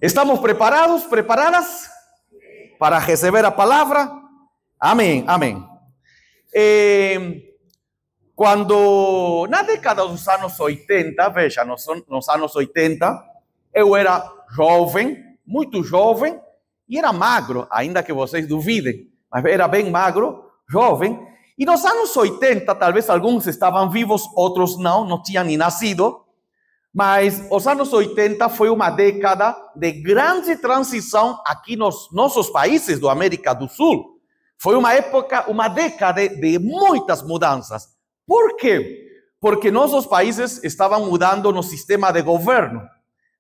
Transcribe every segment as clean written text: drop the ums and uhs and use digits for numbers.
Estamos preparados, preparadas para receber a palavra? Amém, amém. Quando, na década dos anos 80, veja, nos anos 80, eu era jovem, muito jovem, e era magro, ainda que vocês duvidem, mas era bem magro, jovem. E nos anos 80, talvez alguns estavam vivos, outros não tinham nem nascido. Mas os anos 80 foi uma década de grande transição aqui nos nossos países da América do Sul. Foi uma época, uma década de muitas mudanças. Por quê? Porque nossos países estavam mudando no sistema de governo.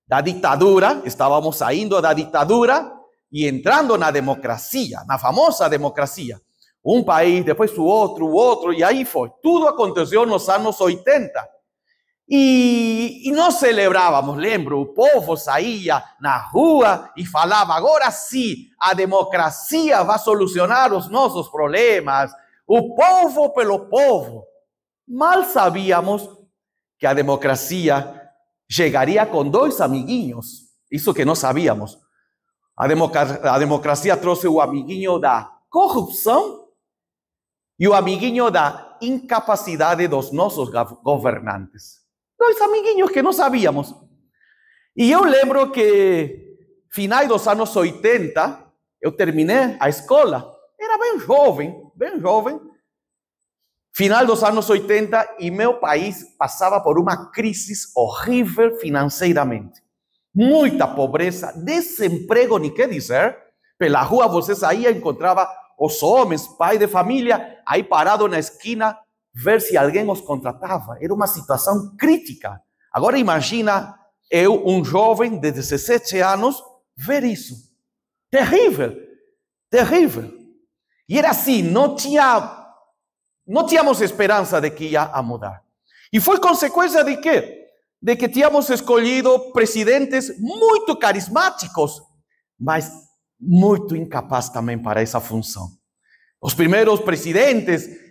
Da ditadura, estávamos saindo da ditadura e entrando na democracia, na famosa democracia. Um país, depois o outro, e aí foi. Tudo aconteceu nos anos 80. E nós celebrávamos, lembro, o povo saía na rua e falava, agora sim, a democracia vai solucionar os nossos problemas, o povo pelo povo. Mal sabíamos que a democracia chegaria com dois amiguinhos, isso que não sabíamos. A democracia trouxe o amiguinho da corrupção e o amiguinho da incapacidade dos nossos governantes. Dois amiguinhos que não sabíamos. E eu lembro que, finais dos anos 80, eu terminei a escola. Era bem jovem. Final dos anos 80, e meu país passava por uma crise horrível financeiramente. Muita pobreza, desemprego, nem quer dizer. Pela rua você saía e encontrava os homens, pai de família, aí parado na esquina, ver se alguém os contratava. Era uma situação crítica. Agora imagina eu, um jovem de 17 anos, ver isso. Terrível. E era assim, não tínhamos esperança de que ia a mudar. E foi consequência de quê? De que tínhamos escolhido presidentes muito carismáticos, mas muito incapazes também para essa função. Os primeiros presidentes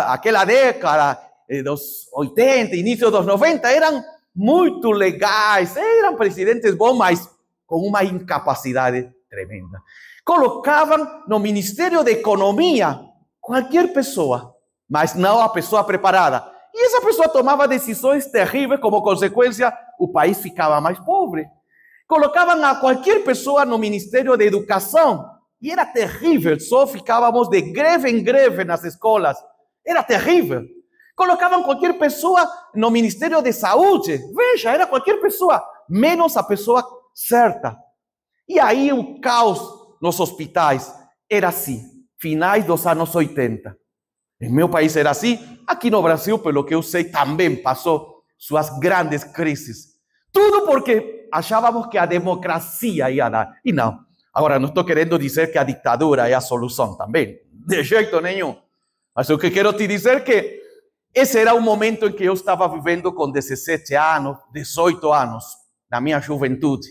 aquela década dos 80, início dos 90, eram muito legais, eram presidentes bons, mas com uma incapacidade tremenda. Colocavam no Ministério da Economia qualquer pessoa, mas não a pessoa preparada. E essa pessoa tomava decisões terríveis, como consequência, o país ficava mais pobre. Colocavam a qualquer pessoa no Ministério da Educação, e era terrível, só ficávamos de greve em greve nas escolas. Era terrível. Colocavam qualquer pessoa no Ministério de Saúde. Veja, era qualquer pessoa, menos a pessoa certa. E aí o caos nos hospitais era assim, finais dos anos 80. Em meu país era assim, aqui no Brasil, pelo que eu sei, também passou suas grandes crises. Tudo porque achávamos que a democracia ia dar. E não. Agora, não estou querendo dizer que a ditadura é a solução também. De jeito nenhum. Mas o que quero te dizer é que esse era o momento em que eu estava vivendo com 17 anos, 18 anos, na minha juventude.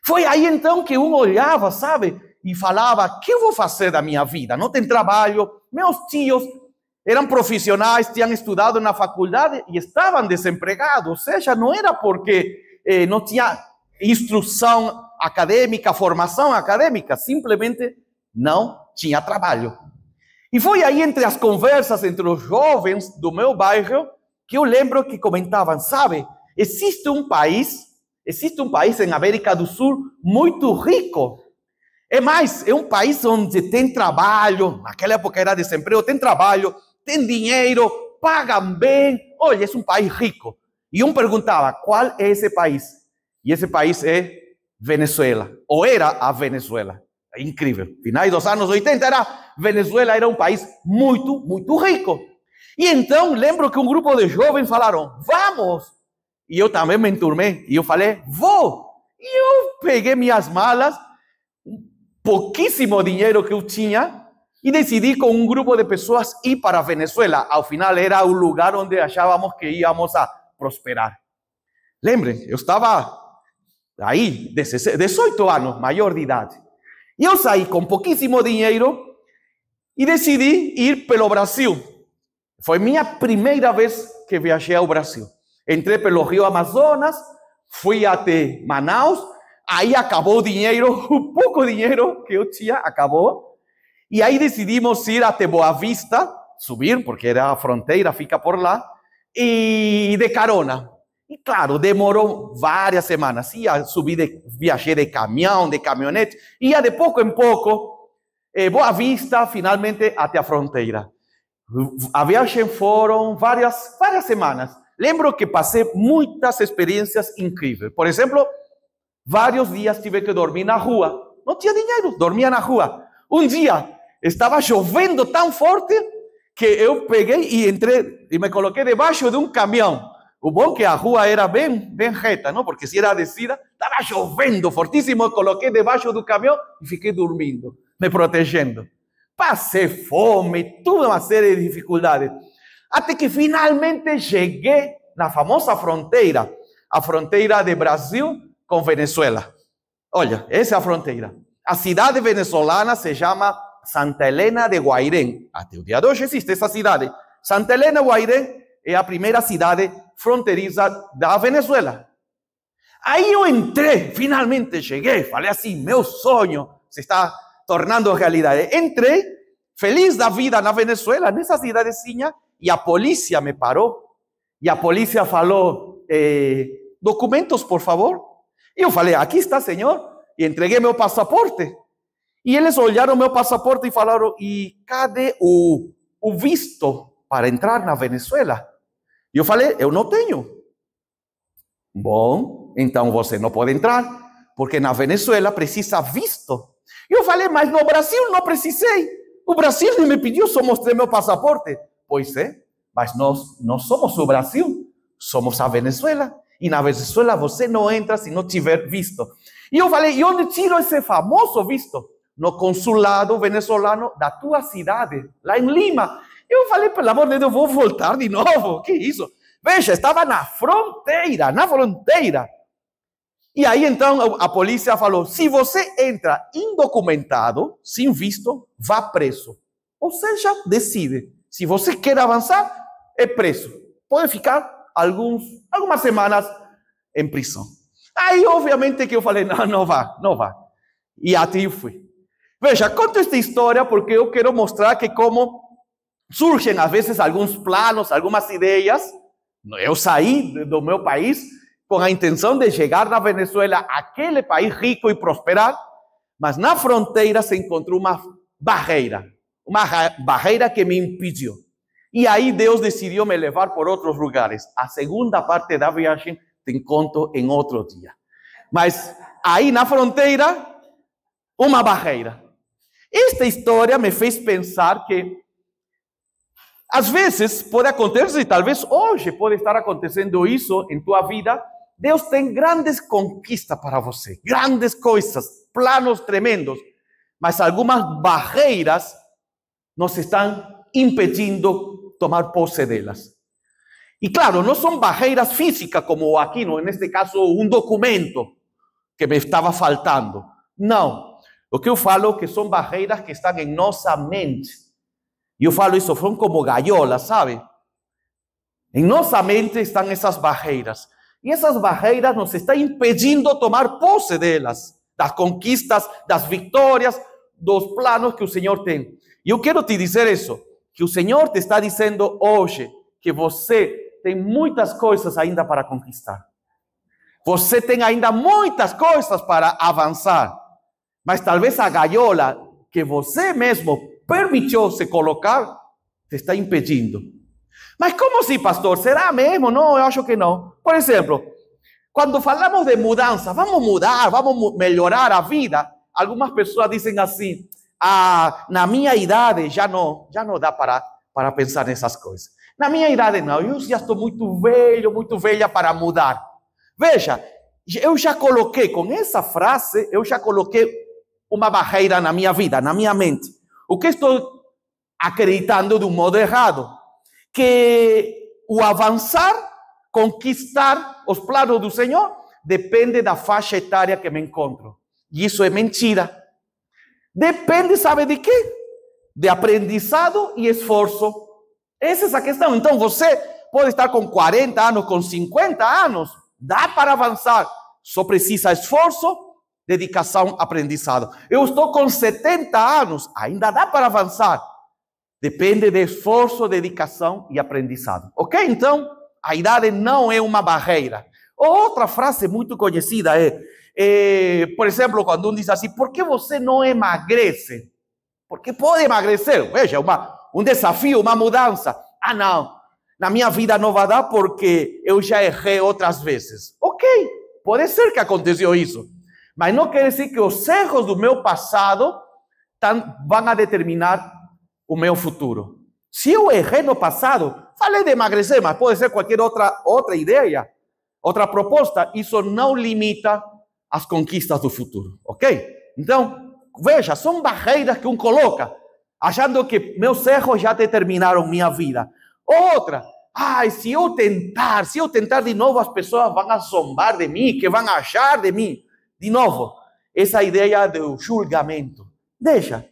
Foi aí então que um olhava, sabe, e falava, o que eu vou fazer da minha vida? Não tem trabalho, meus tios eram profissionais, tinham estudado na faculdade e estavam desempregados. Ou seja, não era porque não tinha instrução acadêmica, formação acadêmica, simplesmente não tinha trabalho. E foi aí entre as conversas entre os jovens do meu bairro que eu lembro que comentavam, sabe, existe um país em América do Sul muito rico. É mais, é um país onde tem trabalho, naquela época era desemprego, tem trabalho, tem dinheiro, pagam bem. Olha, é um país rico. E um perguntava, qual é esse país? E esse país é Venezuela, ou era a Venezuela. É incrível. Finais dos anos 80, Venezuela era um país muito, muito rico. E então, lembro que um grupo de jovens falaram, vamos! E eu também me enturmei. E eu falei, vou! E eu peguei minhas malas, pouquíssimo dinheiro que eu tinha, e decidi com um grupo de pessoas ir para a Venezuela. Ao final, era o lugar onde achávamos que íamos a prosperar. Lembrem, eu estava aí, 18 anos, maior de idade. E eu saí com pouquíssimo dinheiro e decidi ir pelo Brasil. Foi minha primeira vez que viajei ao Brasil. Entrei pelo Rio Amazonas, fui até Manaus, Aí acabou o dinheiro, o pouco dinheiro que eu tinha, acabou. E aí decidimos ir até Boa Vista, subir, porque era a fronteira, fica por lá, e de carona. E claro, demorou várias semanas. Ia subir, viajei de caminhão, de caminhonete, ia de pouco em pouco, Boa Vista, finalmente até a fronteira. A viagem foram várias semanas. Lembro que passei muitas experiências incríveis. Por exemplo, vários dias tive que dormir na rua. Não tinha dinheiro, dormia na rua. Um dia estava chovendo tão forte que eu peguei e entrei e me coloquei debaixo de um caminhão. O bom que a rua era bem reta, não? Porque se era descida, estava chovendo fortíssimo. Eu coloquei debaixo do caminhão e fiquei dormindo, me protegendo. Passei fome, toda uma série de dificuldades. Até que finalmente cheguei na famosa fronteira, a fronteira de Brasil com Venezuela. Olha, essa é a fronteira. A cidade venezuelana se chama Santa Helena de Guairén. Até o dia de hoje existe essa cidade. Santa Helena de Guairén é a primeira cidade fronteiriça da Venezuela. Aí eu entrei, finalmente cheguei, falei assim, meu sonho se está tornando realidade. Entrei, feliz da vida na Venezuela, nessa cidadezinha, e a polícia me parou. E a polícia falou, documentos, por favor. E eu falei, aqui está, senhor. E entreguei meu passaporte. E eles olharam meu passaporte e falaram, e cadê o visto para entrar na Venezuela? E eu falei, eu não tenho. Bom, então você não pode entrar, porque na Venezuela precisa visto. E eu falei, mas no Brasil não precisei. O Brasil me pediu, só mostrei meu passaporte. Pois é, mas nós não somos o Brasil, somos a Venezuela. E na Venezuela você não entra se não tiver visto. E eu falei, e onde tiro esse famoso visto? No consulado venezuelano da tua cidade, lá em Lima. Eu falei, pelo amor de Deus, vou voltar de novo. Que isso? Veja, estava na fronteira, na fronteira. E aí então a polícia falou, se você entra indocumentado, sem visto, vá preso. Ou seja, decide. Se você quer avançar, é preso. Pode ficar algumas semanas em prisão. Aí, obviamente, que eu falei, não vá. E até eu fui. Veja, conto esta história porque eu quero mostrar que como surgem, às vezes, alguns planos, algumas ideias. Eu saí do meu país com a intenção de chegar na Venezuela, aquele país rico e prosperar, mas na fronteira se encontrou uma barreira que me impediu. E aí Deus decidiu me levar por outros lugares. A segunda parte da viagem te conto em outro dia. Mas aí na fronteira, uma barreira. Esta história me fez pensar que às vezes pode acontecer, e talvez hoje pode estar acontecendo isso em tua vida. Deus tem grandes conquistas para você, grandes coisas, planos tremendos, mas algumas barreiras nos estão impedindo tomar posse delas. E claro, não são barreiras físicas, como aqui, neste caso, um documento que me estava faltando. Não. O que eu falo é que são barreiras que estão em nossa mente. E eu falo isso, são como gaiolas, sabe? Em nossa mente estão essas barreiras. E essas barreiras nos estão impedindo tomar posse delas, das conquistas, das vitórias, dos planos que o Senhor tem. E eu quero te dizer isso, que o Senhor te está dizendo hoje que você tem muitas coisas ainda para conquistar. Você tem ainda muitas coisas para avançar. Mas talvez a gaiola que você mesmo permitiu se colocar te está impedindo. Mas como assim, pastor? Será mesmo? Não, eu acho que não. Por exemplo, quando falamos de mudança, vamos mudar, vamos melhorar a vida. Algumas pessoas dizem assim, na minha idade já não dá para pensar nessas coisas. Na minha idade não, eu já estou muito velho, muito velha para mudar. Veja, eu já coloquei, com essa frase, eu já coloquei uma barreira na minha vida, na minha mente. O que estou acreditando de um modo errado? Que o avançar, conquistar os planos do Senhor, depende da faixa etária que me encontro. E isso é mentira. Depende, sabe de quê? De aprendizado e esforço. Essa é a questão. Então, você pode estar com 40 anos, com 50 anos, dá para avançar. Só precisa esforço dedicação, aprendizado. Eu estou com 70 anos, ainda dá para avançar. Depende de esforço, dedicação e aprendizado. Ok? Então, a idade não é uma barreira. Outra frase muito conhecida por exemplo, quando um diz assim, por que você não emagrece? Porque pode emagrecer. Veja, um desafio, uma mudança. Ah, não. Na minha vida não vai dar porque eu já errei outras vezes. Ok, pode ser que aconteceu isso. Mas não quer dizer que os erros do meu passado vão a determinar o meu futuro. Se eu errei no passado, falei de emagrecer, mas pode ser qualquer outra ideia, outra proposta. Isso não limita as conquistas do futuro, ok? Então, veja, são barreiras que coloca, achando que meus erros já determinaram minha vida. Outra, se eu tentar de novo, as pessoas vão zombar de mim, que vão achar de mim. De novo, essa ideia do julgamento. Deixa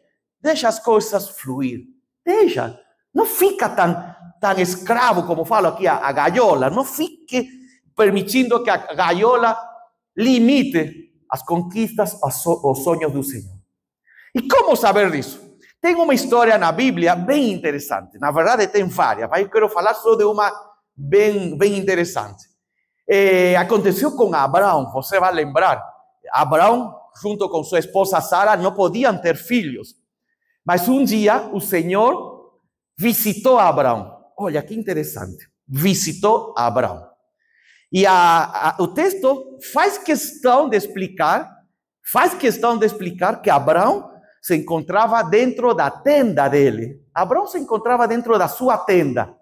as coisas fluir. Deixa. Não fica tão escravo, como falo aqui, a gaiola. Não fique permitindo que a gaiola limite as conquistas, os sonhos do Senhor. E como saber disso? Tem uma história na Bíblia bem interessante. Na verdade, tem várias, mas eu quero falar só de uma bem interessante. Aconteceu com Abraão, você vai lembrar. Abraão, junto com sua esposa Sara, não podiam ter filhos. Mas um dia, o Senhor visitou Abraão. Olha, que interessante. Visitou Abraão. E o texto faz questão de explicar que Abraão se encontrava dentro da tenda dele. Abraão se encontrava dentro da sua tenda.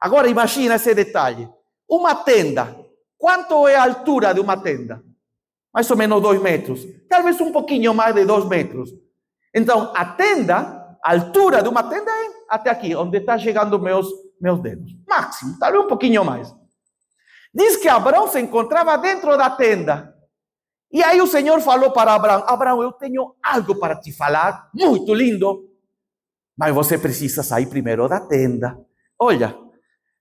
Agora imagina esse detalhe. Uma tenda. Quanto é a altura de uma tenda? Mais ou menos 2 metros. Talvez um pouquinho mais de 2 metros. Então, a altura de uma tenda é até aqui, onde está chegando meus dedos. Máximo, talvez um pouquinho mais. Diz que Abraão se encontrava dentro da tenda. E aí o Senhor falou para Abraão: Abraão, eu tenho algo para te falar, muito lindo. Mas você precisa sair primeiro da tenda. Olha,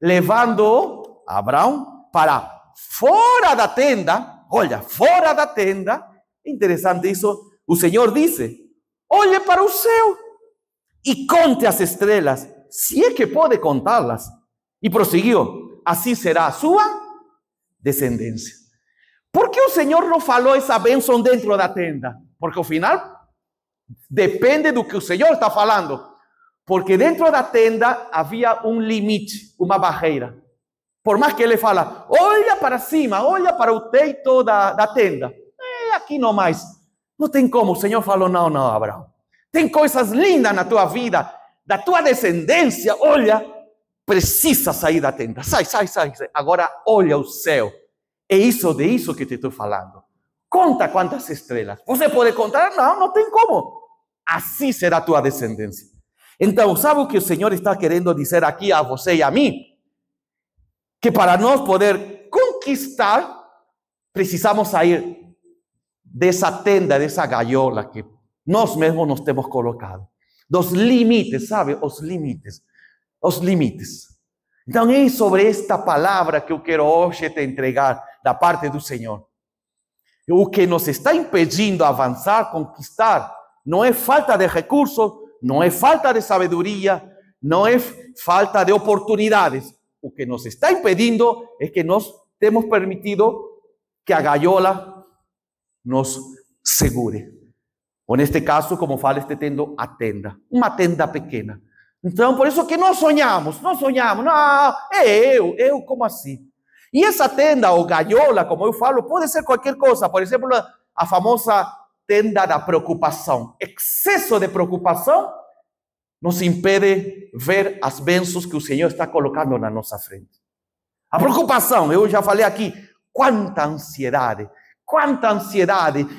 levando Abraão para fora da tenda. Olha, fora da tenda. Interessante isso. O Senhor disse: olhe para o céu e conte as estrelas, se é que pode contá-las. E prosseguiu: assim será a sua descendência. Por que o Senhor não falou essa bênção dentro da tenda? Porque ao final depende do que o Senhor está falando. Porque dentro da tenda havia um limite, uma barreira. Por mais que ele fala, olha para cima, olha para o teito da tenda. Aqui não mais. Não tem como. O Senhor falou, não, Abraão. Tem coisas lindas na tua vida, da tua descendência. Olha, precisa sair da tenda. Sai. Agora olha o céu. É de isso que te estou falando. Conta quantas estrelas. Você pode contar? Não tem como. Assim será a tua descendência. Então, sabe o que o Senhor está querendo dizer aqui a você e a mim? Que para nós poder conquistar, precisamos sair dessa tenda, dessa gaiola que nós mesmos nos temos colocado. Dos limites, sabe? Os limites. Então é sobre esta palavra que eu quero hoje te entregar da parte do Senhor. O que nos está impedindo avançar, conquistar, não é falta de recursos, não é falta de sabedoria, não é falta de oportunidades. O que nos está impedindo é que nós temos permitido que a gaiola nos segure. Ou neste caso, como fala, tendo a tenda. Uma tenda pequena. Então, por isso que não sonhamos. Não, eu, como assim? E essa tenda ou gaiola, como eu falo, pode ser qualquer coisa. Por exemplo, a famosa tenda da preocupação. Excesso de preocupação nos impede ver as bênçãos que o Senhor está colocando na nossa frente. A preocupação, eu já falei aqui, quanta ansiedade,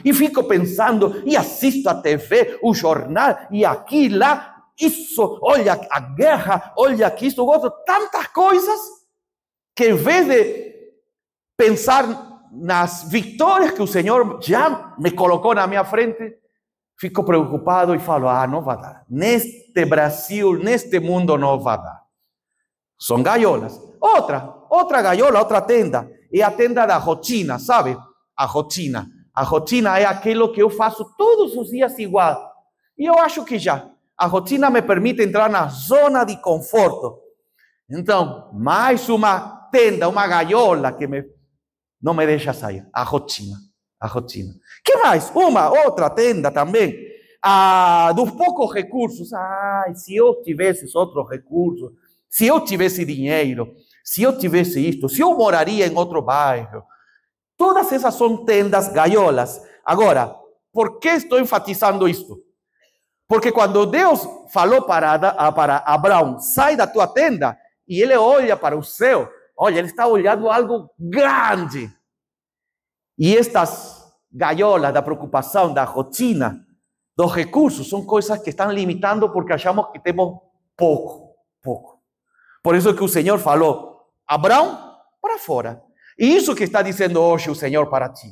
e fico pensando, e assisto a TV, o jornal, e aqui, lá, isso, olha a guerra, olha aqui, isso, outro, tantas coisas, que em vez de pensar nas vitórias que o Senhor já me colocou na minha frente, fico preocupado e falo, não vai dar. Neste Brasil, neste mundo não vai dar. São gaiolas. Outra gaiola, outra tenda, é a tenda da rotina, sabe? A rotina. A rotina é aquilo que eu faço todos os dias igual. E eu acho que já. A rotina me permite entrar na zona de conforto. Então, mais uma tenda, uma gaiola que não me deixa sair. A rotina. A rotina. Que mais? Uma, outra tenda também. Dos poucos recursos. Ai, se eu tivesse outros recursos, se eu tivesse dinheiro, se eu tivesse isto, se eu moraria em outro bairro. Todas essas são tendas, gaiolas. Agora, por que estou enfatizando isto? Porque quando Deus falou para Abraão, sai da tua tenda, e ele olha para o céu, olha, ele está olhando algo grande. E estas gaiolas da preocupação, da rotina, dos recursos, são coisas que estão limitando porque achamos que temos pouco. Por isso que o Senhor falou, Abraão, para fora. E isso que está dizendo hoje o Senhor para ti.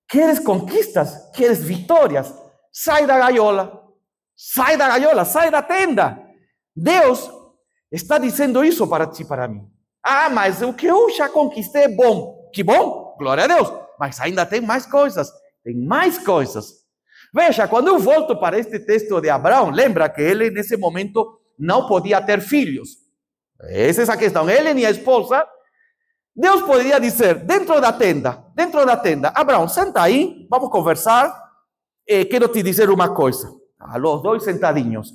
Queres conquistas? Queres vitórias? Sai da gaiola. Sai da gaiola, sai da tenda. Deus está dizendo isso para ti e para mim. Mas o que eu já conquistei é bom. Que bom, glória a Deus. Mas ainda tem mais coisas. Tem mais coisas. Veja, quando eu volto para este texto de Abraão, lembra que ele nesse momento não podia ter filhos. Essa é a questão. Ele nem a esposa. Deus poderia dizer, dentro da tenda, Abraão, senta aí, vamos conversar. Quero te dizer uma coisa. Os dois sentadinhos.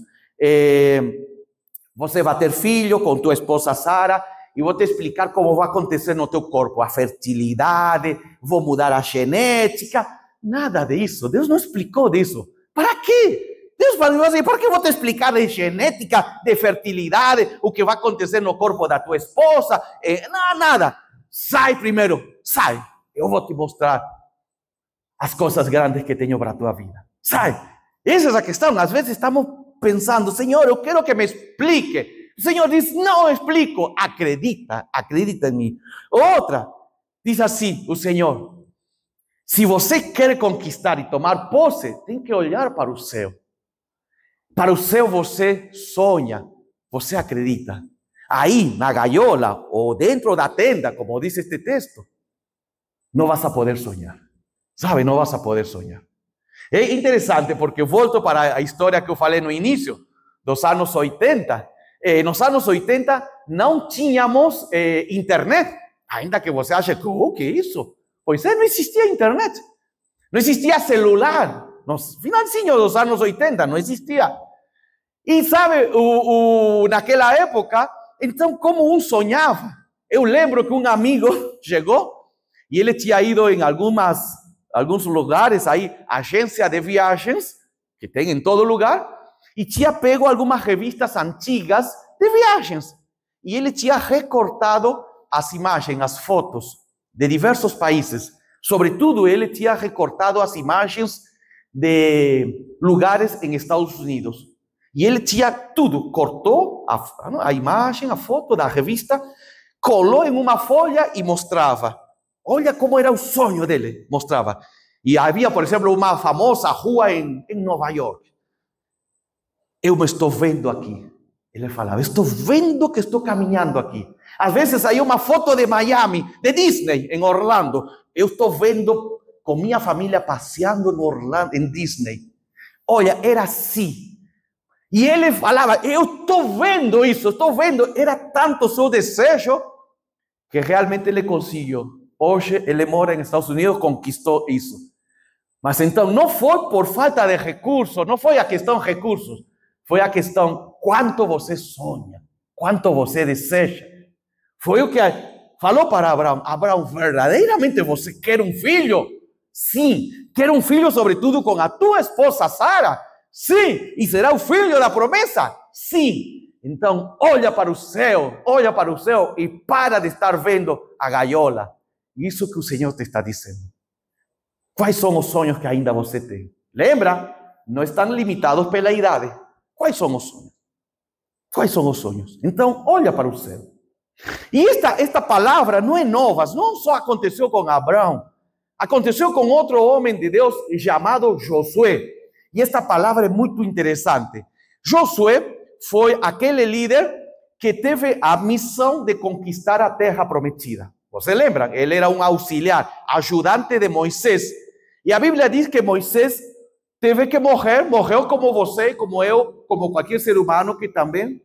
Você vai ter filho com tua esposa Sara e vou te explicar como vai acontecer no teu corpo. A fertilidade, vou mudar a genética. Nada disso. Deus não explicou disso. Para quê? Deus falou assim, por que eu vou te explicar de genética, de fertilidade, o que vai acontecer no corpo da tua esposa? Nada. Sai primeiro, sai. Eu vou te mostrar as coisas grandes que tenho para a tua vida. Sai. Essa é a questão. Às vezes estamos pensando, Senhor, eu quero que me explique. O Senhor diz, não explico. Acredita em mim. Outra, diz assim o Senhor, se você quer conquistar e tomar posse, tem que olhar para o céu. Para o céu você sonha, você acredita. Aí, na gaiola, ou dentro da tenda, como diz este texto, não vas a poder sonhar. Sabe, não vas a poder sonhar. É interessante porque eu volto para a história que eu falei no início, dos anos 80. Nos anos 80 não tínhamos internet. Ainda que você ache que é isso? Pois não existia internet. Não existia celular. Nos finalzinhos dos anos 80 não existia. E sabe, naquela época, então como sonhava? Eu lembro que um amigo chegou e ele tinha ido em alguns lugares aí, agência de viagens, que tem em todo lugar, e tinha pego algumas revistas antigas de viagens. E ele tinha recortado as imagens, as fotos de diversos países. Sobretudo, ele tinha recortado as imagens de lugares em Estados Unidos. E ele tinha tudo, cortou a imagem, a foto da revista, colou em uma folha e mostrava. Olha como era o sonho dele, mostrava. E havia, por exemplo, uma famosa rua em Nova York. Eu me estou vendo aqui. Ele falava, estou vendo que estou caminhando aqui. Às vezes aí uma foto de Miami, de Disney, em Orlando. Eu estou vendo com minha família passeando em Orlando, em Disney. Olha, era assim. E ele falava, eu estou vendo isso, estou vendo. Era tanto seu desejo que realmente ele conseguiu. Hoje ele mora nos Estados Unidos, conquistou isso. Mas então não foi por falta de recursos, não foi a questão de recursos. Foi a questão quanto você sonha, quanto você deseja. Foi o que falou para Abraão. Abraão, verdadeiramente você quer um filho? Sim. Quer um filho sobretudo com a tua esposa Sara? Sim. E será o filho da promessa? Sim. Então olha para o céu e para de estar vendo a gaiola. Isso que o Senhor te está dizendo. Quais são os sonhos que ainda você tem? Lembra? Não estão limitados pela idade. Quais são os sonhos? Quais são os sonhos? Então, olha para o céu. E esta palavra não é nova, não só aconteceu com Abraão, aconteceu com outro homem de Deus chamado Josué. E esta palavra é muito interessante. Josué foi aquele líder que teve a missão de conquistar a terra prometida. Você lembra? Ele era um auxiliar, ajudante de Moisés. E a Bíblia diz que Moisés teve que morrer, morreu como você, como eu, como qualquer ser humano que também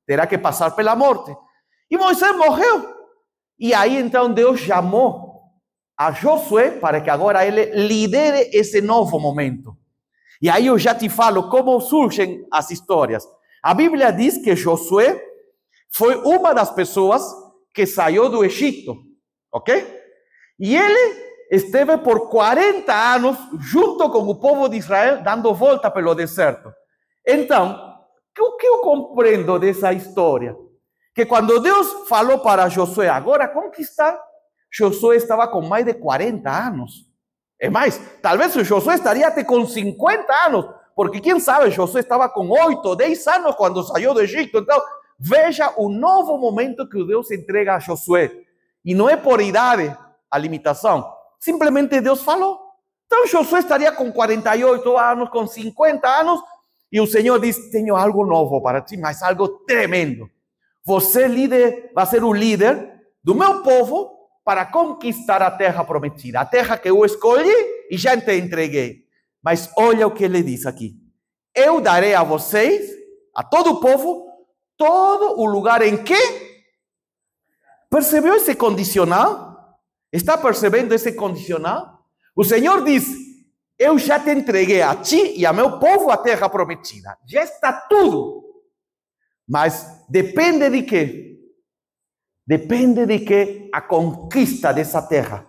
terá que passar pela morte. E Moisés morreu. E aí então Deus chamou a Josué para que agora ele lidere esse novo momento. E aí eu já te falo como surgem as histórias. A Bíblia diz que Josué foi uma das pessoas que saiu do Egito, ok? E ele esteve por 40 anos junto com o povo de Israel, dando volta pelo deserto. Então, o que eu compreendo dessa história? Que quando Deus falou para Josué agora conquistar, Josué estava com mais de 40 anos. É mais, talvez o Josué estaria até com 50 anos, porque quem sabe Josué estava com 8, 10 anos quando saiu do Egito. Então, veja o novo momento que Deus entrega a Josué. E não é por idade a limitação, simplesmente Deus falou. Então Josué estaria com 48 anos, com 50 anos, e o Senhor diz: tenho algo novo para ti, mas algo tremendo. Você vai ser o líder do meu povo para conquistar a terra prometida, a terra que eu escolhi e já te entreguei. Mas olha o que ele diz aqui: eu darei a vocês, a todo o povo, todo o lugar em que... Percebeu esse condicional? Está percebendo esse condicional? O Senhor diz: eu já te entreguei a ti e a meu povo a terra prometida. Já está tudo. Mas depende de quê? Depende de que a conquista dessa terra,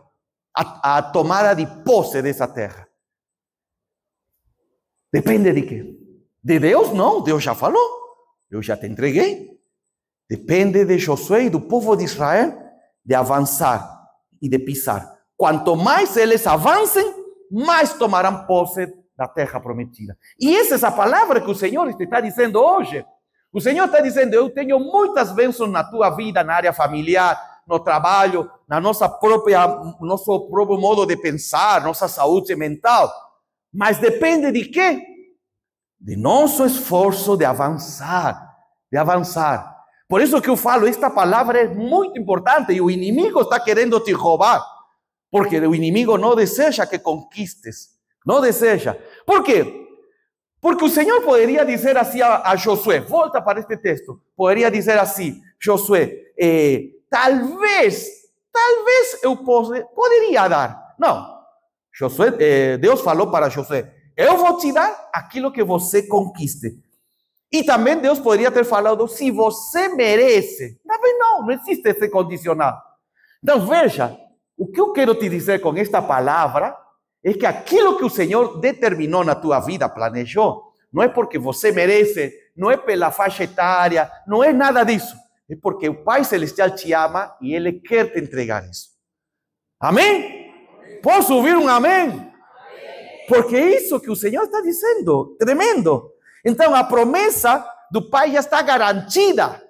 a tomada de posse dessa terra. Depende de quê? De Deus? Não, Deus já falou. Eu já te entreguei. Depende de Josué e do povo de Israel de avançar e de pisar. Quanto mais eles avancem, mais tomarão posse da terra prometida. E essa é a palavra que o Senhor está dizendo hoje. O Senhor está dizendo: eu tenho muitas bênçãos na tua vida, na área familiar, no trabalho, na nosso próprio modo de pensar, nossa saúde mental. Mas depende de quê? De nosso esforço de avançar, de avançar. Por isso que eu falo, esta palavra é muito importante e o inimigo está querendo te roubar. Porque o inimigo não deseja que conquistes, não deseja. Por quê? Porque o Senhor poderia dizer assim a Josué, volta para este texto, poderia dizer assim: Josué, talvez eu poderia dar. Não, Josué, Deus falou para Josué: eu vou te dar aquilo que você conquiste. E também Deus poderia ter falado: se você merece. Também não existe esse condicional. Então veja, o que eu quero te dizer com esta palavra é que aquilo que o Senhor determinou na tua vida, planejou, não é porque você merece, não é pela faixa etária, não é nada disso. É porque o Pai Celestial te ama e Ele quer te entregar isso. Amém? Posso ouvir um amém? Porque é isso que o Senhor está dizendo, tremendo. Então a promessa do Pai já está garantida.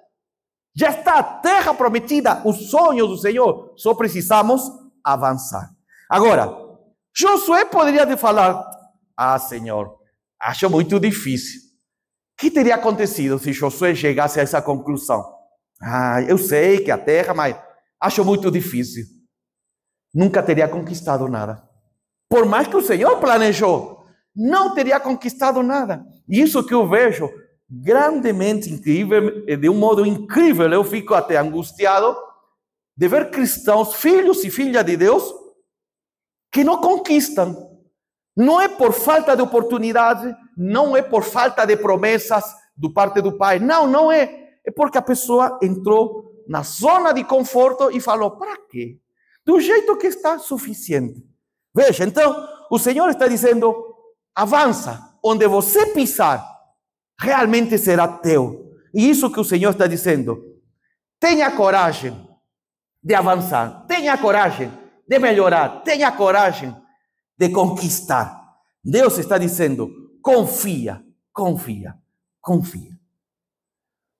Já está a terra prometida, os sonhos do Senhor. Só precisamos avançar. Agora, Josué poderia te falar: ah, Senhor, acho muito difícil. O que teria acontecido se Josué chegasse a essa conclusão? Ah, eu sei que a terra, mas acho muito difícil. Nunca teria conquistado nada. Por mais que o Senhor planejou, não teria conquistado nada. E isso que eu vejo grandemente incrível, de um modo incrível, eu fico até angustiado de ver cristãos, filhos e filhas de Deus, que não conquistam. Não é por falta de oportunidade, não é por falta de promessas do parte do Pai. Não, não é. É porque a pessoa entrou na zona de conforto e falou: para quê? Do jeito que está, suficiente. Veja, então, o Senhor está dizendo: avança, onde você pisar, realmente será teu. E isso que o Senhor está dizendo: tenha coragem de avançar, tenha coragem de melhorar, tenha coragem de conquistar. Deus está dizendo: confia, confia, confia.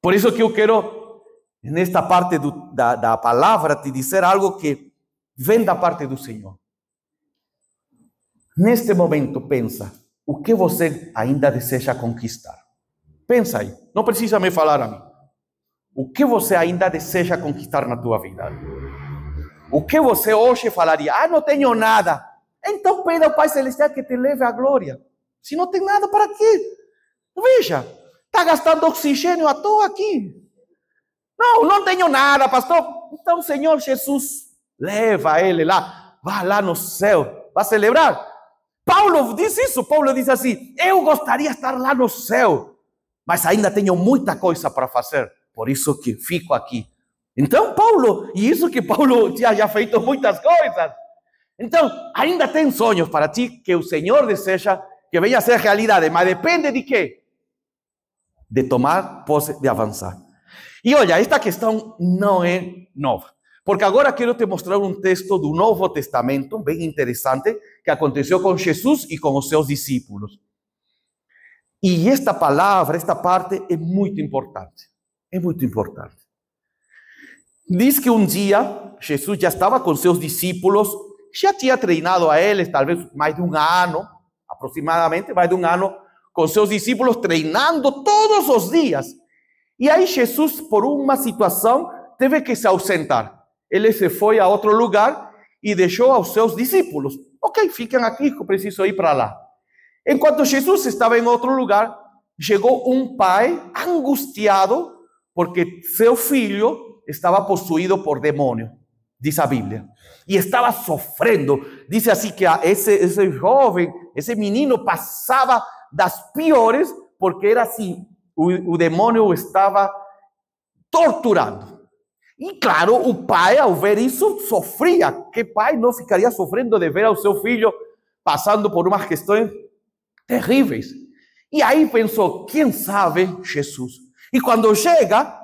Por isso que eu quero, nesta parte da palavra, te dizer algo que vem da parte do Senhor. Neste momento, pensa, o que você ainda deseja conquistar? Pensa aí, não precisa me falar a mim. O que você ainda deseja conquistar na tua vida? O que você hoje falaria: ah, não tenho nada. então pede ao Pai Celestial que te leve à glória. Se não tem nada, para quê? Veja, está gastando oxigênio à toa aqui. Não tenho nada, pastor. Então, Senhor Jesus, leva ele lá, vá lá no céu, vai celebrar. Paulo diz isso, Paulo diz assim, eu gostaria de estar lá no céu, mas ainda tenho muita coisa para fazer, por isso que fico aqui. Então, Paulo, e isso que Paulo tinha já feito muitas coisas. Então, ainda tem sonhos para ti que o Senhor deseja que venha a ser realidade, mas depende de quê? De tomar posse, de avançar. E olha, esta questão não é nova, porque agora quero te mostrar um texto do Novo Testamento, bem interessante, que aconteceu com Jesus e com os seus discípulos. E esta palavra, esta parte é muito importante. É muito importante. Diz que um dia, Jesus já estava com seus discípulos, já tinha treinado a eles, talvez mais de um ano, aproximadamente mais de um ano, com seus discípulos, treinando todos os dias. E aí Jesus, por uma situação, teve que se ausentar. Ele se foi a outro lugar e deixou aos seus discípulos. Ok, fiquem aqui, que eu preciso ir para lá. Enquanto Jesus estava em outro lugar, chegou um pai angustiado porque seu filho estava possuído por demônio, diz a Bíblia. E estava sofrendo. Diz assim que esse jovem, esse menino passava das piores, porque era assim, o demônio o estava torturando. E claro, o pai, ao ver isso, sofria. Que pai não ficaria sofrendo de ver ao seu filho passando por umas questões terríveis? E aí pensou, quem sabe Jesus? E quando chega,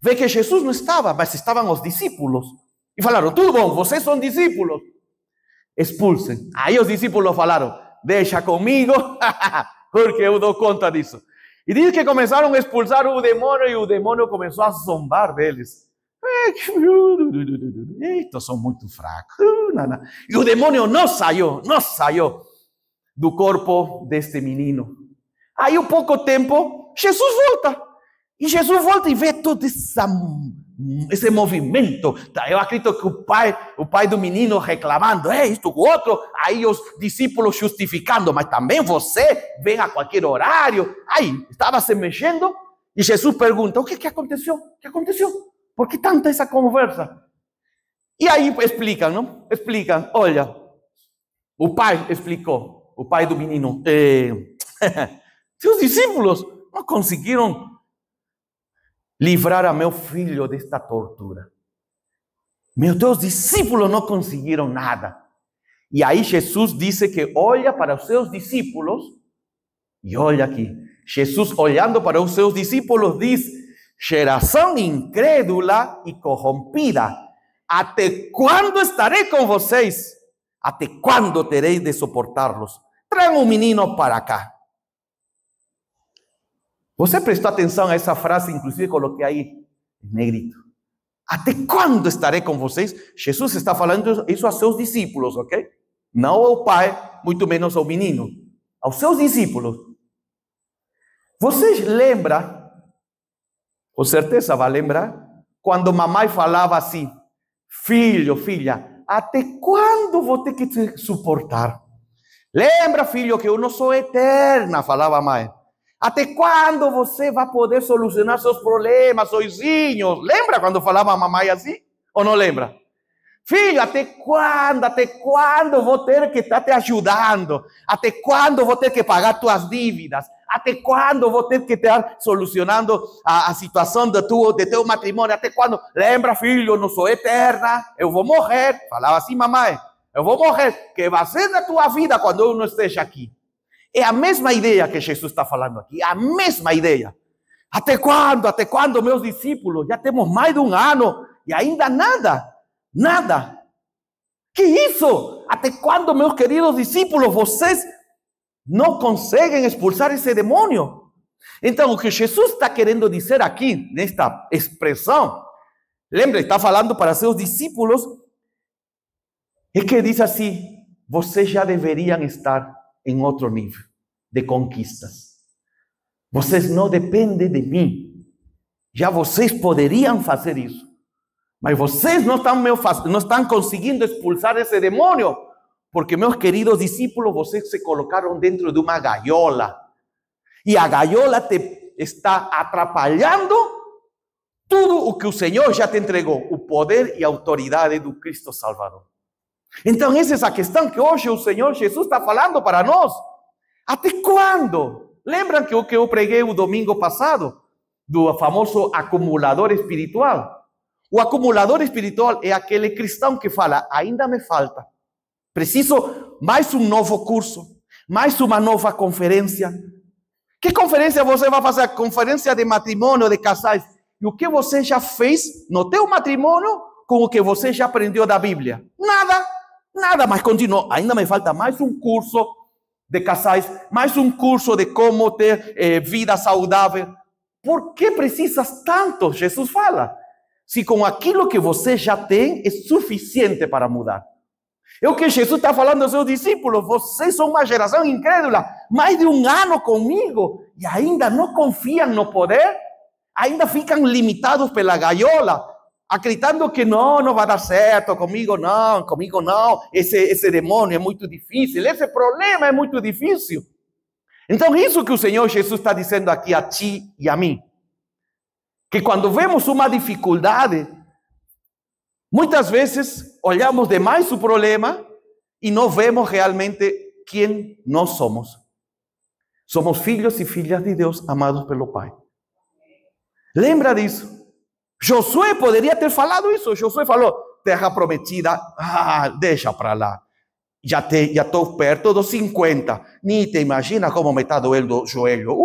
vê que Jesus não estava, mas estavam os discípulos. E falaram, tudo bom, vocês são discípulos, expulsem. Aí os discípulos falaram, deixa comigo, porque eu dou conta disso. E diz que começaram a expulsar o demônio, e o demônio começou a zombar deles. Estes são muito fracos. E o demônio não saiu do corpo deste menino. Aí, um pouco tempo, Jesus volta. E Jesus volta e vê todo esse movimento. Eu acredito que o pai do menino reclamando, isto, o outro. Aí os discípulos justificando, mas também você vem a qualquer horário. Aí, estava se mexendo e Jesus pergunta, o que aconteceu? O que aconteceu? Por que tanta essa conversa? E aí explicam, não? Explicam, olha, o pai explicou, o pai do menino, seus discípulos não conseguiram livrar a meu filho desta tortura. Meus discípulos não conseguiram nada. E aí Jesus disse que olha para os seus discípulos, e olha aqui, Jesus olhando para os seus discípulos diz, geração incrédula e corrompida, até quando estarei com vocês? Até quando terei de suportá-los? Tragam um menino para cá. Você prestou atenção a essa frase, inclusive coloquei aí em negrito. Até quando estarei com vocês? Jesus está falando isso aos seus discípulos, ok? Não ao pai, muito menos ao menino. Aos seus discípulos. Vocês lembram, com certeza vai lembrar, quando mamãe falava assim, filho, filha, até quando vou ter que te suportar? Lembra, filho, que eu não sou eterna, falava a mãe. Até quando você vai poder solucionar seus problemas sozinhos? Lembra quando falava a mamãe assim? Ou não lembra? Filho, até quando vou ter que estar te ajudando? Até quando vou ter que pagar tuas dívidas? Até quando vou ter que estar solucionando a situação de teu matrimônio? Até quando? Lembra, filho, não sou eterna, eu vou morrer. Falava assim, mamãe, eu vou morrer. Que vai ser da tua vida quando eu não esteja aqui? É a mesma ideia que Jesus está falando aqui, a mesma ideia. Até quando, meus discípulos? Já temos mais de um ano e ainda nada. Que isso? Até quando, meus queridos discípulos, vocês não conseguem expulsar esse demônio? Então, o que Jesus está querendo dizer aqui, nesta expressão, lembra, está falando para seus discípulos, é que diz assim, vocês já deveriam estar em outro nível de conquistas. Vocês não dependem de mim. Já vocês poderiam fazer isso. Mas vocês não estão conseguindo expulsar esse demônio Porque, meus queridos discípulos, vocês se colocaram dentro de uma gaiola. E a gaiola te está atrapalhando tudo o que o Senhor já te entregou. O poder e a autoridade do Cristo Salvador. Então, essa é a questão que hoje o Senhor Jesus está falando para nós. Até quando? Lembram que o que eu preguei o domingo passado? Do famoso acumulador espiritual. O acumulador espiritual é aquele cristão que fala, ainda me falta. Preciso mais um novo curso, mais uma nova conferência. Que conferência você vai fazer? Conferência de matrimônio, de casais. E o que você já fez no teu matrimônio com o que você já aprendeu da Bíblia? Nada, nada, mas continua. Ainda me falta mais um curso de casais, mais um curso de como ter vida saudável. Por que precisas tanto? Jesus fala. Se com aquilo que você já tem é suficiente para mudar. É o que Jesus está falando aos seus discípulos. Vocês são uma geração incrédula. Mais de um ano comigo e ainda não confiam no poder. Ainda ficam limitados pela gaiola, acreditando que não vai dar certo, comigo não, esse demônio é muito difícil, esse problema é muito difícil. Então, isso que o Senhor Jesus está dizendo aqui a ti e a mim, que quando vemos uma dificuldade, muitas vezes olhamos demais o problema e não vemos realmente quem nós somos. Somos filhos e filhas de Deus, amados pelo Pai. Lembra disso? Josué poderia ter falado isso. Josué falou, terra prometida, deixa para lá. Já estou perto dos 50. Nem te imagina como me está doendo o joelho.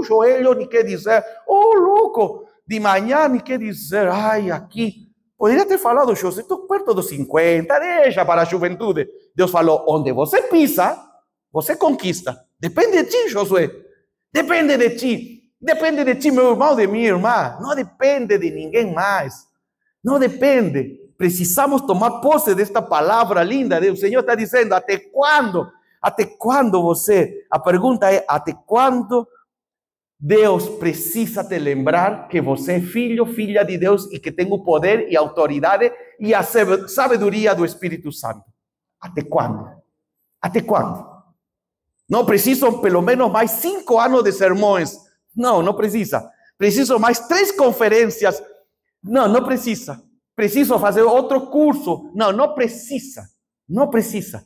Joelho, nem quer dizer. Louco, de manhã, nem quer dizer. Ai, aqui. Poderia ter falado, Josué, estou perto dos 50, deixa para a juventude. Deus falou, onde você pisa, você conquista. Depende de ti, Josué. Depende de ti. Depende de ti, meu irmão, de minha irmã. Não depende de ninguém mais. Não depende. Precisamos tomar posse desta palavra linda. O Senhor está dizendo, até quando? Até quando você? A pergunta é, até quando Deus precisa te lembrar que você é filho, filha de Deus e que tem o poder e a autoridade e a sabedoria do Espírito Santo? Até quando? Até quando? Não precisam pelo menos mais 5 anos de sermões. Não precisa. Preciso mais 3 conferências. Não precisa. Preciso fazer outro curso. Não precisa. Não precisa.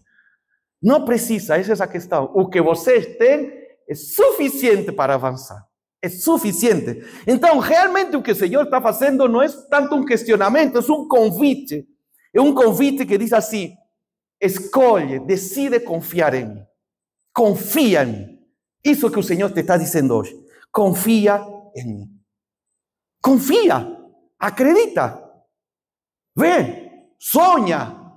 Não precisa. Essa é a questão. O que você tem é suficiente para avançar. É suficiente. Então, realmente o que o Senhor está fazendo não é tanto um questionamento, é um convite. É um convite que diz assim, escolhe, decide confiar em mim. Confia em mim. Isso que o Senhor te está dizendo hoje. Confia em mim. Confia. Acredita. Vê. Sonha.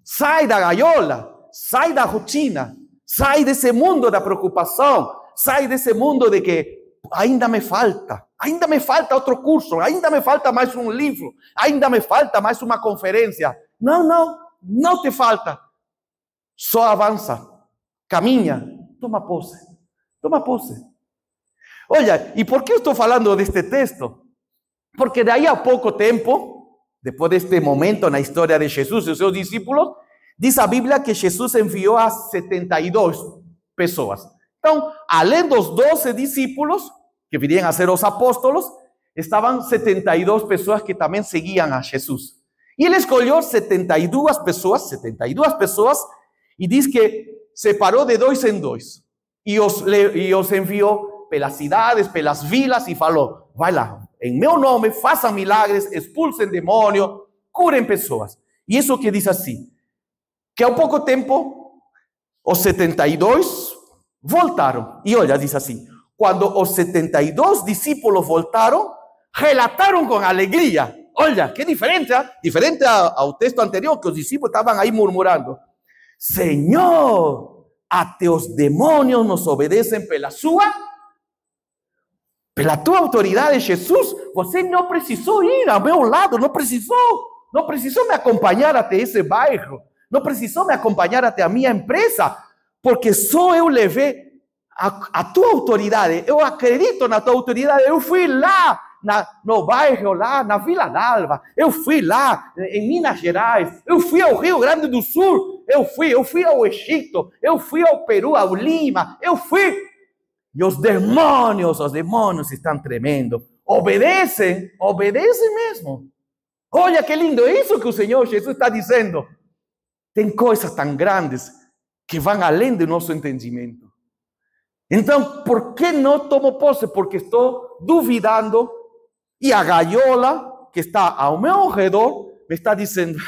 Sai da gaiola. Sai da rotina. Sai desse mundo da preocupação. Sai desse mundo de que ainda me falta outro curso. Ainda me falta mais um livro. Ainda me falta mais uma conferência. Não te falta. Só avança. Caminha. Toma posse. Toma posse. Olha, e por que eu estou falando deste texto? Porque daí a pouco tempo, depois deste momento na história de Jesus e os seus discípulos, diz a Bíblia que Jesus enviou a 72 pessoas. Então, além dos 12 discípulos, que viriam a ser os apóstolos, estavam 72 pessoas que também seguiam a Jesus. E ele escolheu 72 pessoas, e diz que separou de 2 em 2. E os enviou pelas cidades, pelas vilas, e falou, vai lá, em meu nome, façam milagres, expulsem demônio, curem pessoas. E isso que diz assim, que há pouco tempo, os 72 voltaram. E olha, diz assim, quando os 72 discípulos voltaram, relataram com alegria. Olha, que diferente, hein? Diferente ao texto anterior, que os discípulos estavam aí murmurando. Senhor, até os demônios nos obedecem pela tua autoridade, Jesus. Você não precisou ir ao meu lado, não precisou me acompanhar até esse bairro, não precisou me acompanhar até a minha empresa, porque só eu levei a tua autoridade. Eu acredito na tua autoridade. Eu fui lá no bairro lá, na Vila D'Alva, eu fui lá em Minas Gerais, eu fui ao Rio Grande do Sul, eu fui ao Egito, eu fui ao Peru, ao Lima, eu fui. E os demônios estão tremendo. Obedecem mesmo. Olha que lindo, é isso que o Senhor Jesus está dizendo. Tem coisas tão grandes que vão além do nosso entendimento. Então, por que não tomo posse? Porque estou duvidando e a gaiola que está ao meu redor me está dizendo: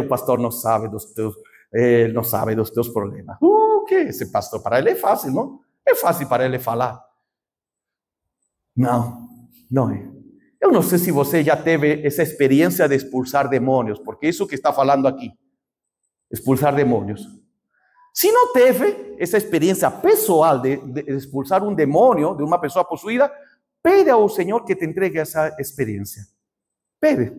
o pastor não sabe dos teus problemas. O que? Esse pastor, para ele é fácil, não? É fácil para ele falar. Não é. Eu não sei se você já teve essa experiência de expulsar demônios, porque isso que está falando aqui, expulsar demônios. Se não teve essa experiência pessoal de expulsar um demônio de uma pessoa possuída, pede ao Senhor que te entregue essa experiência. Pede.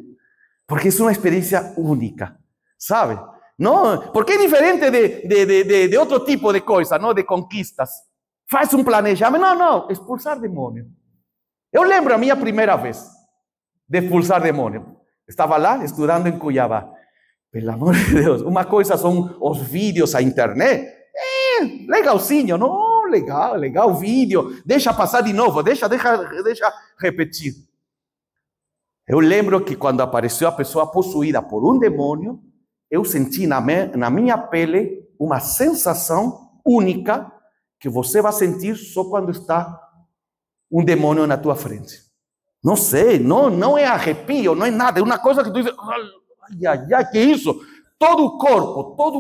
Porque é uma experiência única, sabe? Não, porque é diferente de outro tipo de coisa, não? De conquistas. Faz um planejamento. Não, expulsar demônio. Eu lembro a minha primeira vez de expulsar demônio. Estava lá estudando em Cuiabá. Pelo amor de Deus, uma coisa são os vídeos, a internet. Legalzinho, não? Legal vídeo. Deixa passar de novo, deixa repetir. Eu lembro que quando apareceu a pessoa possuída por um demônio, eu senti na minha pele uma sensação única que você vai sentir só quando está um demônio na tua frente. Não sei, não é arrepio, não é nada, é uma coisa que tu diz: ai, que isso? Todo o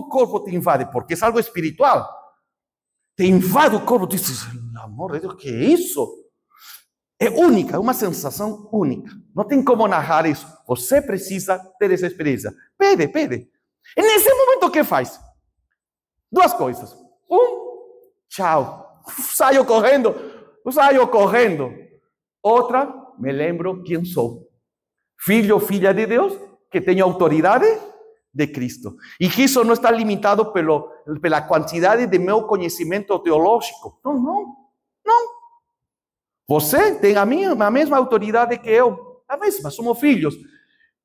corpo te invade, porque é algo espiritual. Te invade o corpo, tu diz: pelo amor de Deus, que é isso? É única, é uma sensação única. Não tem como narrar isso. Você precisa ter essa experiência. Pede. E nesse momento, o que faz? Duas coisas. Tchau. Saio correndo. Outra, me lembro quem sou. Filho ou filha de Deus, que tenho autoridade de Cristo. E que isso não está limitado pela quantidade de meu conhecimento teológico. Não. Você tem a mesma autoridade que eu. A mesma, somos filhos.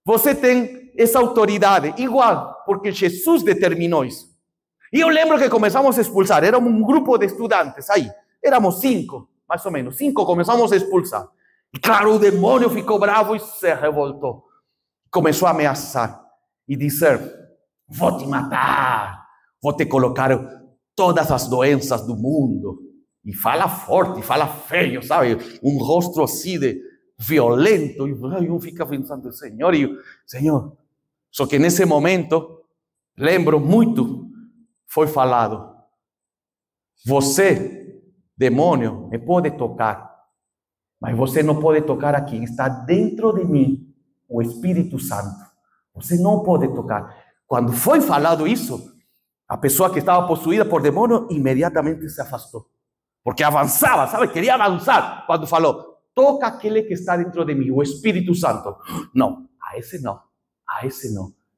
Você tem essa autoridade igual, porque Jesus determinou isso. E eu lembro que começamos a expulsar. Era um grupo de estudantes aí. Éramos 5, mais ou menos. 5 começamos a expulsar. E claro, o demônio ficou bravo e se revoltou. Começou a ameaçar e dizer: vou te matar, vou te colocar todas as doenças do mundo. E fala forte, fala feio, sabe? Um rosto assim de violento. E um fica pensando: Senhor. Só que nesse momento, lembro muito, foi falado: você, demônio, me pode tocar, mas você não pode tocar a quem está dentro de mim, o Espírito Santo. Você não pode tocar. Quando foi falado isso, a pessoa que estava possuída por demônio imediatamente se afastou. Porque avançava, sabe? Queria avançar. Quando falou: toca aquele que está dentro de mim, o Espírito Santo. Não, a esse não.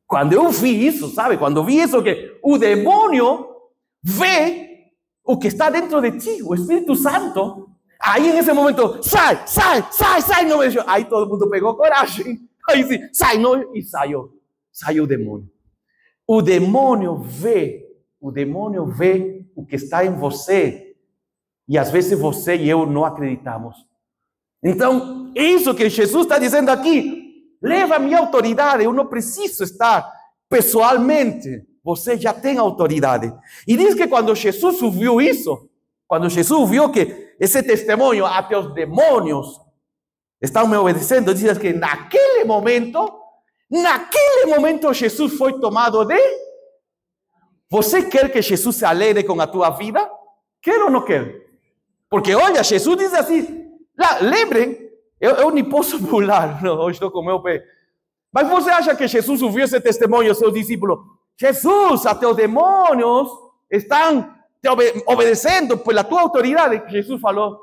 Quando eu vi isso, sabe? Quando vi isso, que o demônio vê o que está dentro de ti, o Espírito Santo. Aí, nesse momento, sai, não me deixou. Aí todo mundo pegou coragem. Aí sim, sai, não, e saiu o demônio. O demônio vê o que está em você. E às vezes você e eu não acreditamos. Então, isso que Jesus está dizendo aqui, leva a minha autoridade. Eu não preciso estar pessoalmente. Você já tem autoridade. E diz que quando Jesus ouviu isso, quando Jesus viu que esse testemunho, até os demônios estão me obedecendo, diz que naquele momento Jesus foi tomado de... Você quer que Jesus se alegre com a tua vida? Quer ou não quer? Porque olha, Jesus diz assim, lembrem, eu nem posso pular, não, hoje estou com o meu pé. Mas você acha que Jesus ouviu esse testemunho aos seus discípulos? Jesus, até os demônios estão te obedecendo pela tua autoridade. Jesus falou,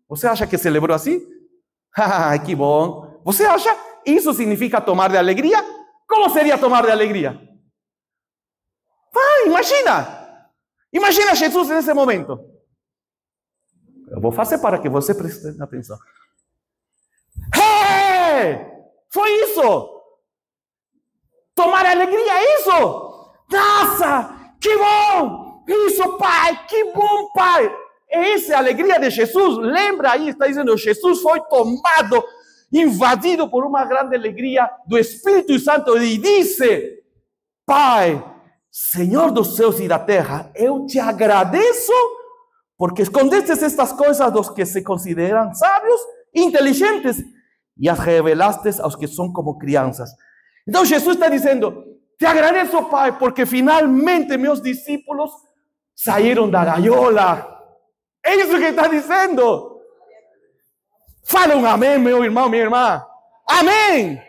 Você acha que celebrou assim? Que bom. Você acha isso significa tomar de alegria? Como seria tomar de alegria? Imagina Jesus nesse momento. Eu vou fazer para que você preste atenção. Hey! Foi isso! Tomar alegria, é isso! Nossa, que bom! Isso, Pai, que bom, Pai! Essa é a alegria de Jesus. Lembra aí, está dizendo, Jesus foi tomado, invadido por uma grande alegria do Espírito Santo e disse: Pai, Senhor dos céus e da terra, eu te agradeço porque escondestes estas coisas dos que se consideram sábios, inteligentes, e as revelaste aos que são como crianças. Então Jesus está dizendo: te agradeço, Pai, porque finalmente meus discípulos saíram da gaiola. É isso que está dizendo. Fala um amém, meu irmão, minha irmã. Amém.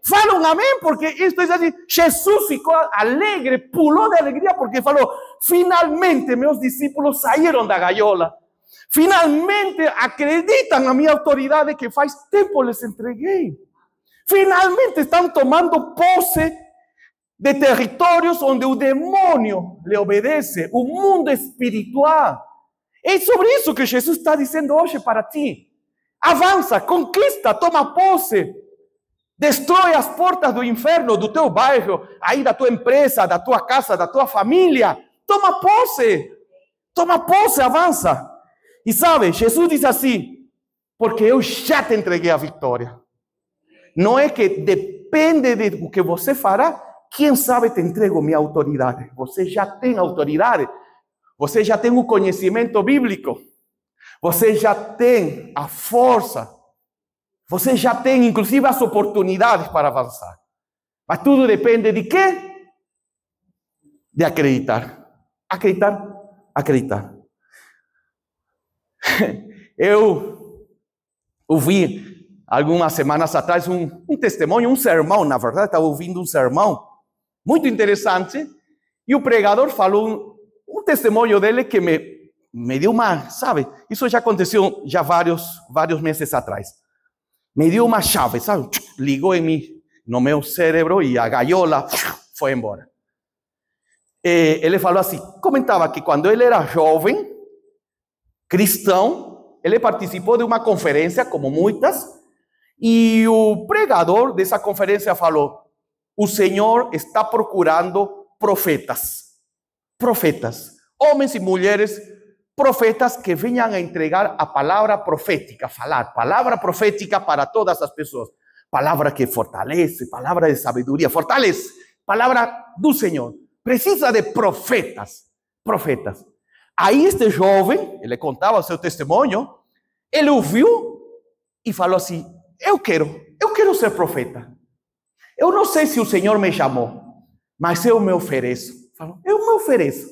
Fala um amém, porque isto é assim. Jesus ficou alegre, pulou de alegria, porque falou: finalmente meus discípulos saíram da gaiola. Finalmente acreditam na minha autoridade que faz tempo lhes entreguei. Finalmente estão tomando posse de territórios onde o demônio lhe obedece, o mundo espiritual. É sobre isso que Jesus está dizendo hoje para ti. Avança, conquista, toma posse. Destrói as portas do inferno, do teu bairro, aí da tua empresa, da tua casa, da tua família. Toma posse, avança. E sabe, Jesus diz assim: porque eu já te entreguei a vitória. Não é que depende do que você fará, quem sabe te entrego minha autoridade. Você já tem autoridade. Você já tem o conhecimento bíblico. Você já tem a força. Você já tem, inclusive, as oportunidades para avançar. Mas tudo depende de quê? De acreditar. Acreditar. Eu ouvi algumas semanas atrás um testemunho, um sermão, na verdade, estava ouvindo um sermão muito interessante, e o pregador falou um testemunho dele que me deu uma, sabe, isso já aconteceu já vários meses atrás. Me deu uma chave, sabe, ligou em mim, no meu cérebro, e a gaiola foi embora. Ele falou assim, comentava que quando ele era jovem, cristão, ele participou de uma conferência, como muitas, e o pregador dessa conferência falou: o Senhor está procurando profetas, homens e mulheres, profetas que venham a entregar a palavra profética, falar palavra profética para todas as pessoas, palavra que fortalece, palavra de sabedoria, fortalece, palavra do Senhor. Precisa de profetas. Aí este jovem, ele contava o seu testemunho, ele ouviu e falou assim: eu quero ser profeta. Eu não sei se o Senhor me chamou, mas eu me ofereço. Falou: eu me ofereço.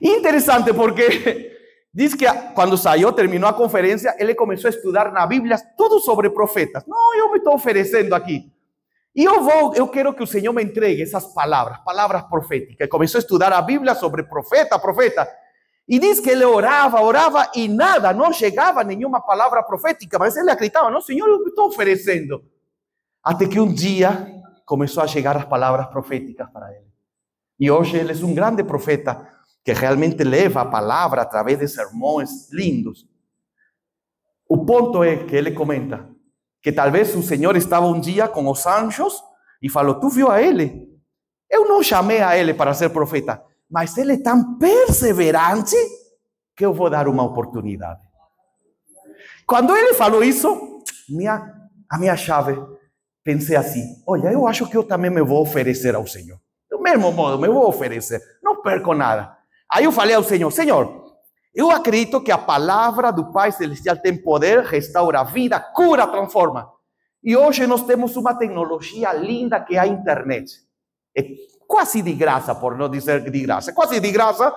E interessante porque diz que quando saiu, terminou a conferência, ele começou a estudar na Bíblia tudo sobre profetas. Não, eu me estou oferecendo aqui. E eu quero que o Senhor me entregue essas palavras proféticas. Começou a estudar a Bíblia sobre profeta. E diz que ele orava e nada, não chegava nenhuma palavra profética, mas ele acreditava: não, Senhor, eu me estou oferecendo. Até que um dia começou a chegar as palavras proféticas para ele. E hoje ele é um grande profeta que realmente leva a palavra através de sermões lindos. O ponto é que ele comenta que talvez o Senhor estava um dia com os anjos e falou: tu viu a ele? Eu não chamei a ele para ser profeta, mas ele é tão perseverante que eu vou dar uma oportunidade. Quando ele falou isso, a minha chave, pensei assim: olha, eu acho que eu também me vou oferecer ao Senhor. Do mesmo modo, me vou oferecer, não perco nada. Aí eu falei ao Senhor: Senhor, eu acredito que a palavra do Pai Celestial tem poder, restaura a vida, cura, transforma. E hoje nós temos uma tecnologia linda que é a internet. É quase de graça, por não dizer de graça. Quase de graça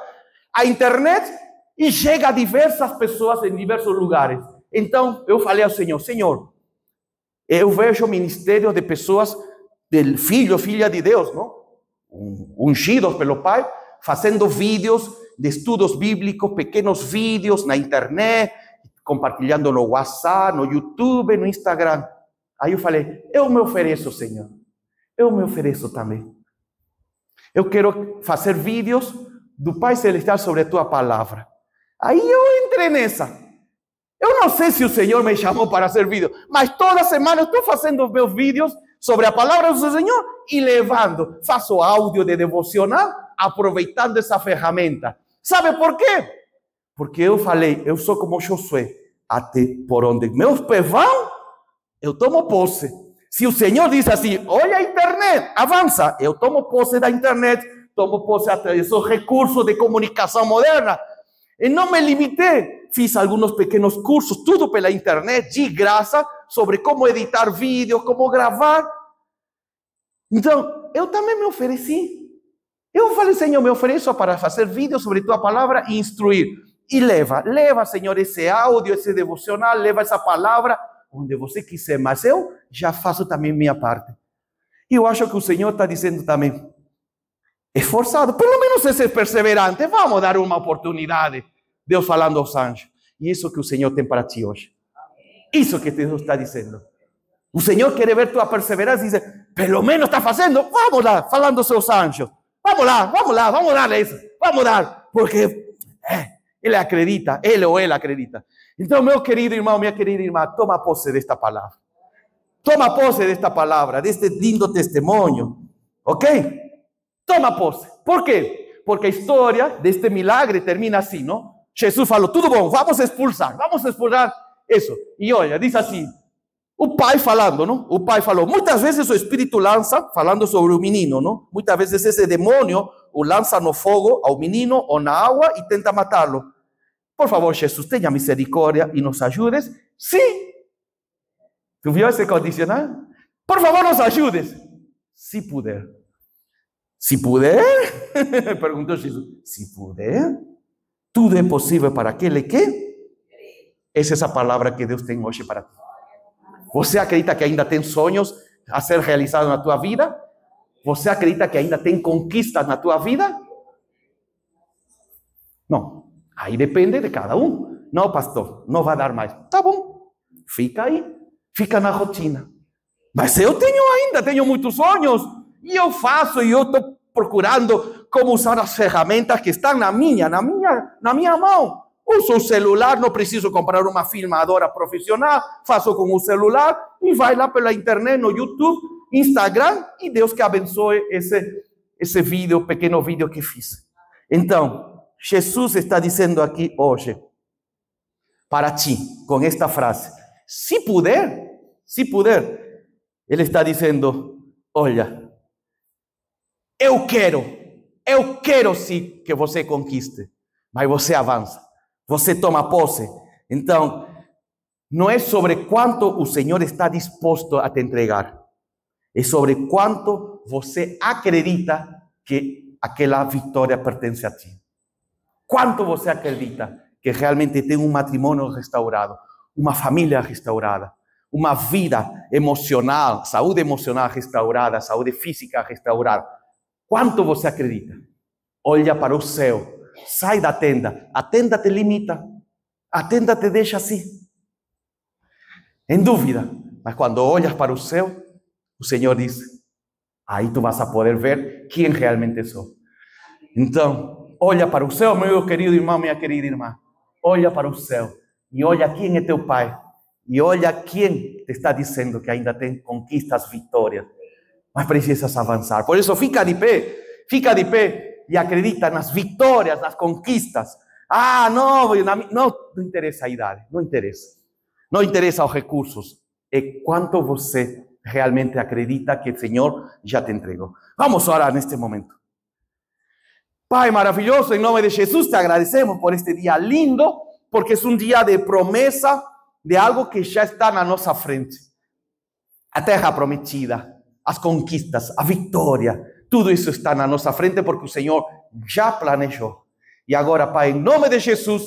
a internet, e chega a diversas pessoas em diversos lugares. Então eu falei ao Senhor: Senhor, eu vejo o ministério de pessoas, del filha de Deus, não? Ungidos pelo Pai, fazendo vídeos de estudos bíblicos, pequenos vídeos na internet, compartilhando no WhatsApp, no YouTube, no Instagram. Aí eu falei: eu me ofereço, Senhor. Eu me ofereço também. Eu quero fazer vídeos do Pai Celestial sobre a tua palavra. Aí eu entrei nessa. Eu não sei se o Senhor me chamou para hacer vídeo, mas toda semana eu estou fazendo meus vídeos sobre a palavra do Senhor e levando. Faço áudio de devocional, aproveitando essa ferramenta. Sabe por quê? Porque eu falei, eu sou como Josué. Até por onde meus pés vão, eu tomo posse. Se o Senhor diz assim, olha a internet, avança. Eu tomo posse da internet, tomo posse desses recursos de comunicação moderna. E não me limitei. Fiz alguns pequenos cursos, tudo pela internet, de graça, sobre como editar vídeos, como gravar. Então, eu também me ofereci. Eu falei, Senhor, me ofereço para fazer vídeos sobre tua palavra e instruir. E leva, Senhor, esse áudio, esse devocional, leva essa palavra onde você quiser. Mas eu já faço também minha parte. E eu acho que o Senhor está dizendo também, esforçado, pelo menos ser perseverante, vamos dar uma oportunidade. Deus falando aos anjos. E isso que o Senhor tem para ti hoje. Isso que Deus está dizendo. O Senhor quer ver tua perseverança e diz, pelo menos está fazendo, vamos lá, falando aos seus anjos. Vamos lá, vamos dar isso. Vamos dar, porque ele acredita, ele ou ela acredita. Então, meu querido irmão, minha querida irmã, toma posse desta palavra. Toma posse desta palavra, deste lindo testemunho. Ok? Toma posse. Por quê? Porque a história deste milagre termina assim, não? Jesus falou, tudo bom, vamos expulsar isso. E olha, diz assim, o pai falando, não? O pai falou, muitas vezes o Espírito lança, falando sobre o menino, não? Muitas vezes esse demônio o lança no fogo ao menino ou na água e tenta matá-lo. Por favor, Jesus, tenha misericórdia e nos ajudes. Sim. Tu viu esse condicional? Por favor, nos ajudes. Se puder. Se puder? Perguntou Jesus. Se puder? Tudo é possível para aquele que? Essa é essa palavra que Deus tem hoje para ti. Você acredita que ainda tem sonhos a ser realizados na tua vida? Você acredita que ainda tem conquistas na tua vida? Não. Aí depende de cada um. Não, pastor, não vai dar mais. Tá bom. Fica aí. Fica na rotina. Mas eu tenho muitos sonhos. E eu faço, e eu estou procurando como usar as ferramentas que estão na minha mão. Uso o celular, não preciso comprar uma filmadora profissional, faço com o celular e vai lá pela internet, no YouTube, Instagram, e Deus que abençoe esse vídeo, pequeno vídeo que fiz. Então, Jesus está dizendo aqui hoje, para ti, com esta frase, se puder, Ele está dizendo, olha, eu quero sim que você conquiste, mas você avança, você toma posse. Então, não é sobre quanto o Senhor está disposto a te entregar, é sobre quanto você acredita que aquela vitória pertence a ti. Quanto você acredita que realmente tem um matrimônio restaurado, uma família restaurada, uma vida emocional, saúde emocional restaurada, saúde física restaurada. Quanto você acredita? Olha para o céu. Sai da tenda. A tenda te limita. A tenda te deixa assim, em dúvida. Mas quando olhas para o céu, o Senhor diz, aí tu vas a poder ver quem realmente sou. Então, olha para o céu, meu querido irmão, minha querida irmã. Olha para o céu. E olha quem é teu Pai. E olha quem te está dizendo que ainda tem conquistas, vitórias. Mas precisas avançar. Por isso, fica de pé e acredita nas vitórias, nas conquistas. Não interessa a idade, não interessa. Não interessa os recursos. É quanto você realmente acredita que o Senhor já te entregou. Vamos orar neste momento. Pai maravilhoso, em nome de Jesus, te agradecemos por este dia lindo, porque é um dia de promessa de algo que já está na nossa frente. A terra prometida, as conquistas, a vitória, tudo isso está na nossa frente porque o Senhor já planejou. E agora, Pai, em nome de Jesus,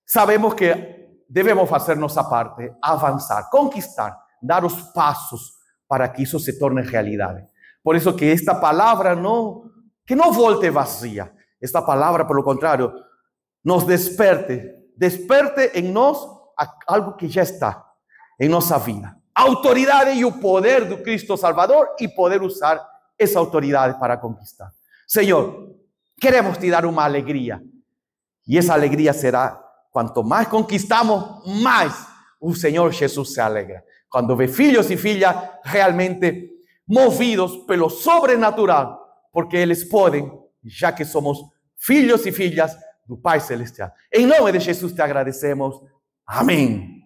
sabemos que devemos fazer nossa parte, avançar, conquistar, dar os passos para que isso se torne realidade. Por isso que esta palavra não volte vazia. Esta palavra, pelo contrário, nos desperte em nós algo que já está em nossa vida. A autoridade e o poder do Cristo Salvador e poder usar essa autoridade para conquistar. Senhor, queremos te dar uma alegria E essa alegria será, quanto mais conquistamos, mais o Senhor Jesus se alegra. Quando vê filhos e filhas realmente movidos pelo sobrenatural, porque eles podem, já que somos filhos e filhas do Pai Celestial. Em nome de Jesus te agradecemos. Amém.